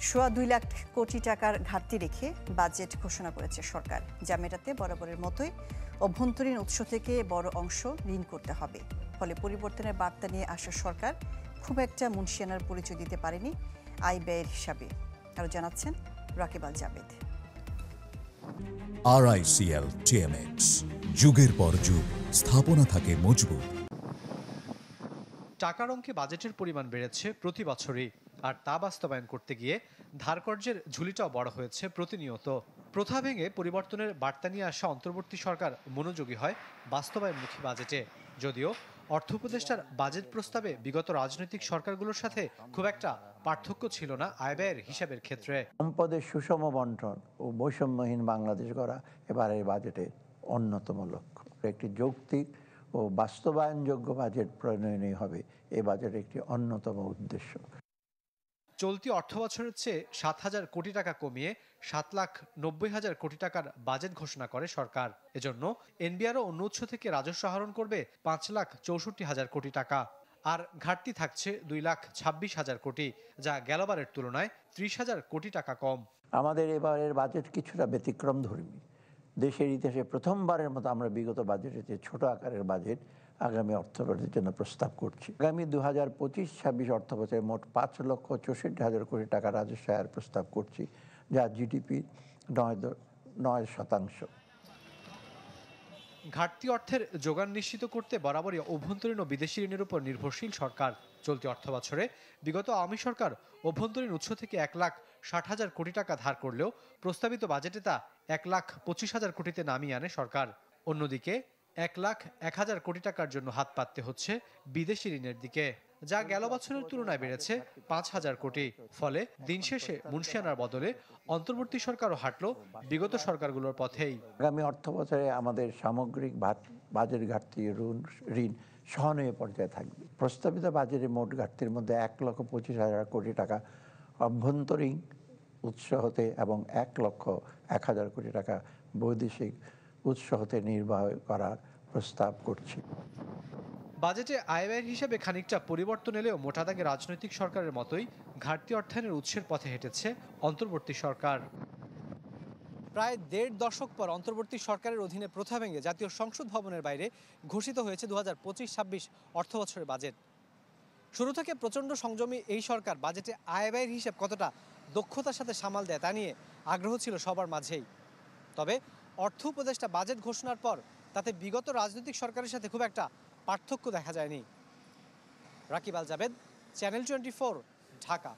সোয়া 2 লাখ কোটি টাকার ঘাটতি রেখে বাজেট ঘোষণা করেছে সরকার, যা মেটাতে বরাবরের মতোই অভ্যন্তরীণ উৎস থেকে বড় অংশ ঋণ করতে হবে। ফলে পরিবর্তনের বার্তা নিয়ে আসা সরকার খুব একটা মুনশিয়ানার পরিচয় দিতে পারেনি আয় ব্যয়ের হিসাবে। আরও জানাচ্ছেন রাকিব আল জাবেদ। RICL TMX, যুগের পর যুগ স্থাপনা থাকে মজবুত। টাকার অঙ্কে বাজেটের পরিমাণ বেড়েছে প্রতি বছরই, আর তা বাস্তবায়ন করতে গিয়ে ধারকর্যের ঝুলিটাও বড় হয়েছে প্রতিনিয়ত। প্রথা ভেঙে পরিবর্তনের বার্তা নিয়ে আসা অন্তর্বর্তী সরকার মনোযোগী হয় বাস্তবায়নমুখী বাজেটে। যদিও অর্থ উপদেষ্টার বাজেট প্রস্তাবে বিগত রাজনৈতিক সরকারগুলোর সাথে খুব একটা পার্থক্য ছিল না আয় ব্যয়ের হিসাবের ক্ষেত্রে। সম্পদের সুষম বন্টন ও বৈষম্যহীন বাংলাদেশ গড়া এবারের বাজেটের অন্যতম লক্ষ্য। একটি যৌক্তিক ও বাস্তবায়নযোগ্য বাজেট প্রণয়নই হবে এই বাজেটের একটি অন্যতম উদ্দেশ্য। চলতি অর্থবছরের চেয়ে 7,000 কোটি টাকা কমিয়ে 7,90,000 কোটি টাকার বাজেট ঘোষণা করে সরকার। এজন্য এনবিআরও অন্য উৎস থেকে রাজস্ব আহরণ করবে 5,64,000 কোটি টাকা। আর ঘাটতি থাকছে 2,26,000 কোটি, যা গেলবারের তুলনায় 30,000 কোটি টাকা কম। আমাদের এবারের বাজেট কিছুটা ব্যতিক্রমধর্মী। দেশের ইতিহাসে প্রথমবারের মতো আমরা বিগত বাজেটের চেয়ে ছোট আকারের বাজেট আগামী অর্থবছরের জন্য প্রস্তাব করছি। আগামী 2025-26 অর্থবছরে মোট 5,64,000 কোটি টাকা রাজস্ব আয়ের প্রস্তাব করছি, যা জিডিপি 9%। ঘাটতি অর্থের যোগান নিশ্চিত করতে বরাবরই অভ্যন্তরীণ ও বিদেশি ঋণের উপর নির্ভরশীল সরকার। চলতি অর্থবছরে বিগত আওয়ামী সরকার অভ্যন্তরীণ উৎস থেকে 1,60,000 কোটি টাকা ধার করলেও প্রস্তাবিত বাজেটে তা 1,25,000 কোটিতে নামিয়ে আনে সরকার। অন্যদিকে 1,01,000 কোটি টাকার জন্য হাত পাততে হচ্ছে বিদেশি ঋণের দিকে, যা গেল বছরের তুলনায় বেড়েছে 5,000 কোটি। ফলে দিন শেষে মুনশিয়ানার বদলে অন্তর্বর্তী সরকারও হাঁটল বিগত সরকারগুলোর পথেই। আগামী অর্থবছরে আমাদের সামগ্রিক বাজেট ঘাটতি ঋণ সহনীয় পর্যায়ে থাকবে। প্রস্তাবিত বাজেটের মোট ঘাটতির মধ্যে 1,25,000 কোটি টাকা অভ্যন্তরীণ উৎস হতে এবং 1,01,000 কোটি টাকা বৈদেশিক উৎস হতে নির্বাহ করার প্রস্তাব করছি। বাজেটে আয় ব্যয়ের হিসাবে খানিকটা পরিবর্তন এলেও মোটা দাগে রাজনৈতিক সরকারের মতোই ঘাটতি অর্থায়নের উৎসের পথে হেঁটেছে অন্তর্বর্তী সরকার। প্রায় 1.5 দশক পর অন্তর্বর্তী সরকারের অধীনে প্রথা ভেঙে জাতীয় সংসদ ভবনের বাইরে ঘোষিত হয়েছে 2025-26 অর্থবছরের বাজেট। শুরু থেকে প্রচণ্ড সংযমী এই সরকার বাজেটে আয় ব্যয়ের হিসাব কতটা দক্ষতার সাথে সামাল দেয় তা নিয়ে আগ্রহ ছিল সবার মাঝেই। তবে অর্থ উপদেষ্টা বাজেট ঘোষণার পর তাতে বিগত রাজনৈতিক সরকারের সাথে খুব একটা পার্থক্য দেখা যায়নি। রাকিব আল জাবেদ, চ্যানেল 24, ঢাকা।